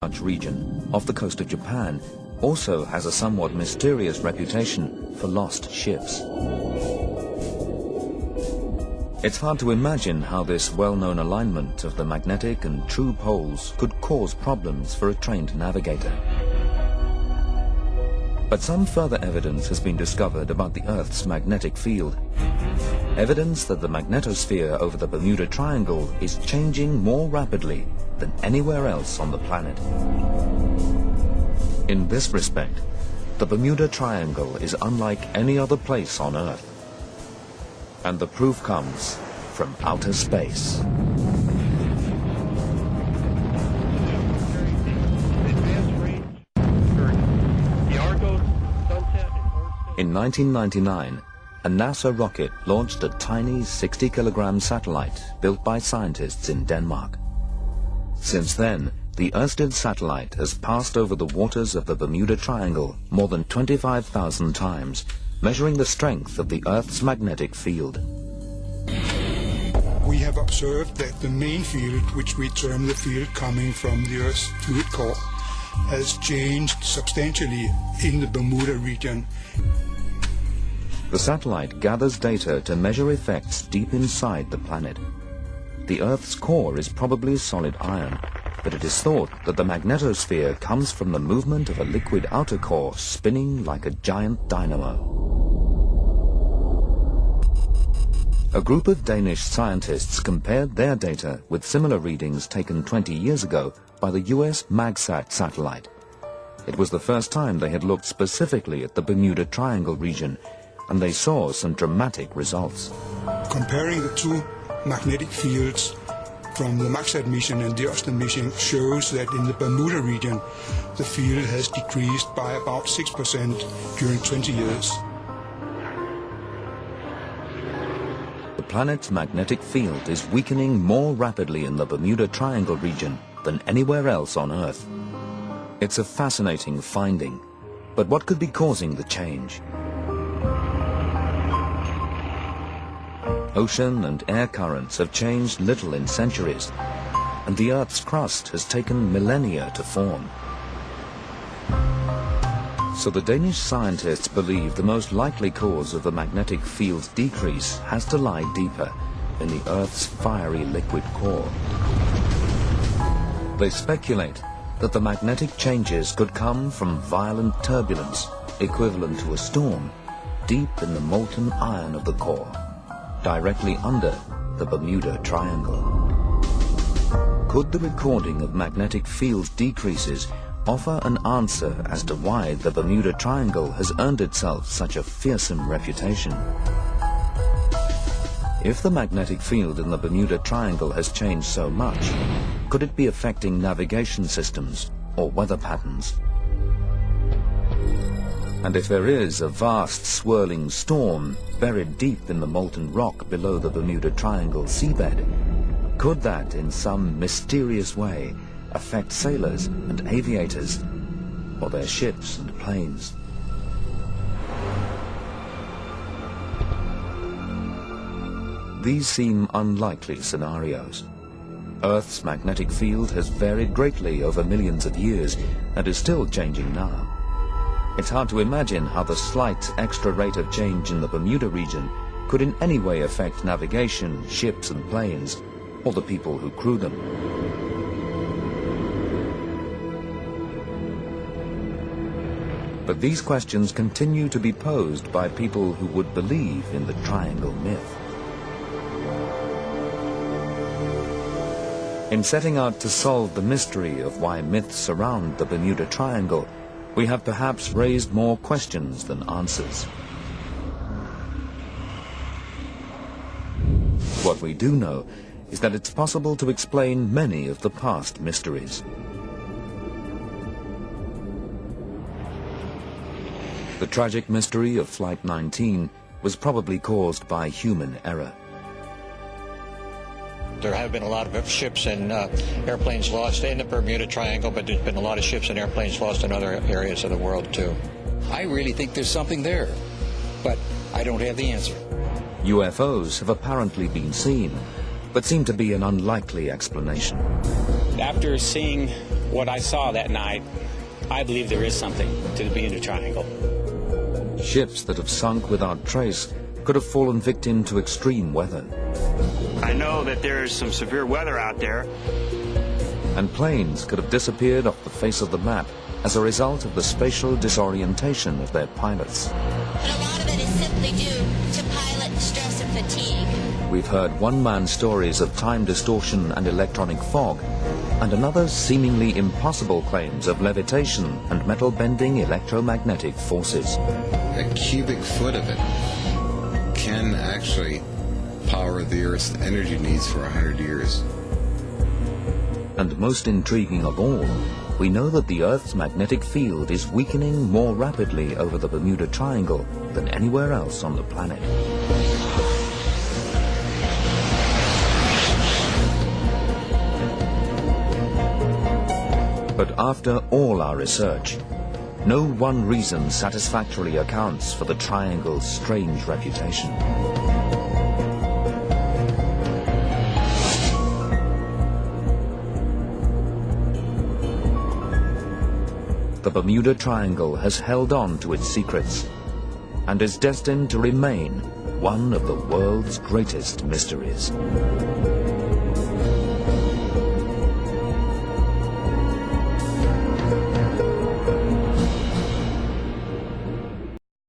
Large region off the coast of Japan also has a somewhat mysterious reputation for lost ships. It's hard to imagine how this well-known alignment of the magnetic and true poles could cause problems for a trained navigator. But some further evidence has been discovered about the Earth's magnetic field. Evidence that the magnetosphere over the Bermuda Triangle is changing more rapidly than anywhere else on the planet. In this respect, the Bermuda Triangle is unlike any other place on Earth. And the proof comes from outer space. In 1999, a NASA rocket launched a tiny 60-kilogram satellite built by scientists in Denmark. Since then, the Ørsted satellite has passed over the waters of the Bermuda Triangle more than 25,000 times, measuring the strength of the Earth's magnetic field. We have observed that the main field, which we term the field coming from the Earth's fluid core, has changed substantially in the Bermuda region. The satellite gathers data to measure effects deep inside the planet. The Earth's core is probably solid iron, but it is thought that the magnetosphere comes from the movement of a liquid outer core spinning like a giant dynamo. A group of Danish scientists compared their data with similar readings taken 20 years ago by the US MagSat satellite. It was the first time they had looked specifically at the Bermuda Triangle region, and they saw some dramatic results. Comparing the two magnetic fields from the MagSat mission and the Ørsted mission shows that in the Bermuda region, the field has decreased by about 6% during 20 years. The planet's magnetic field is weakening more rapidly in the Bermuda Triangle region than anywhere else on Earth. It's a fascinating finding, but what could be causing the change? Ocean and air currents have changed little in centuries, and the Earth's crust has taken millennia to form. So the Danish scientists believe the most likely cause of the magnetic field's decrease has to lie deeper in the Earth's fiery liquid core. They speculate that the magnetic changes could come from violent turbulence, equivalent to a storm, deep in the molten iron of the core, directly under the Bermuda Triangle. Could the recording of magnetic field decreases offer an answer as to why the Bermuda Triangle has earned itself such a fearsome reputation? If the magnetic field in the Bermuda Triangle has changed so much, could it be affecting navigation systems or weather patterns? And if there is a vast swirling storm buried deep in the molten rock below the Bermuda Triangle seabed, could that in some mysterious way affect sailors and aviators or their ships and planes? These seem unlikely scenarios. Earth's magnetic field has varied greatly over millions of years and is still changing now. It's hard to imagine how the slight extra rate of change in the Bermuda region could in any way affect navigation, ships and planes, or the people who crew them. But these questions continue to be posed by people who would believe in the triangle myth. In setting out to solve the mystery of why myths surround the Bermuda Triangle, we have perhaps raised more questions than answers. What we do know is that it's possible to explain many of the past mysteries. The tragic mystery of Flight 19 was probably caused by human error. There have been a lot of ships and airplanes lost in the Bermuda Triangle, but there's been a lot of ships and airplanes lost in other areas of the world too. I really think there's something there, but I don't have the answer. UFOs have apparently been seen, but seem to be an unlikely explanation. After seeing what I saw that night, I believe there is something to the Bermuda Triangle. Ships that have sunk without trace could have fallen victim to extreme weather. I know that there's some severe weather out there. And planes could have disappeared off the face of the map as a result of the spatial disorientation of their pilots. But a lot of it is simply due to pilot stress and fatigue. We've heard one man's stories of time distortion and electronic fog, and another seemingly impossible claims of levitation and metal-bending electromagnetic forces. A cubic foot of it can actually power the Earth's energy needs for 100 years. And most intriguing of all, we know that the Earth's magnetic field is weakening more rapidly over the Bermuda Triangle than anywhere else on the planet. But after all our research, no one reason satisfactorily accounts for the Triangle's strange reputation. The Bermuda Triangle has held on to its secrets and is destined to remain one of the world's greatest mysteries.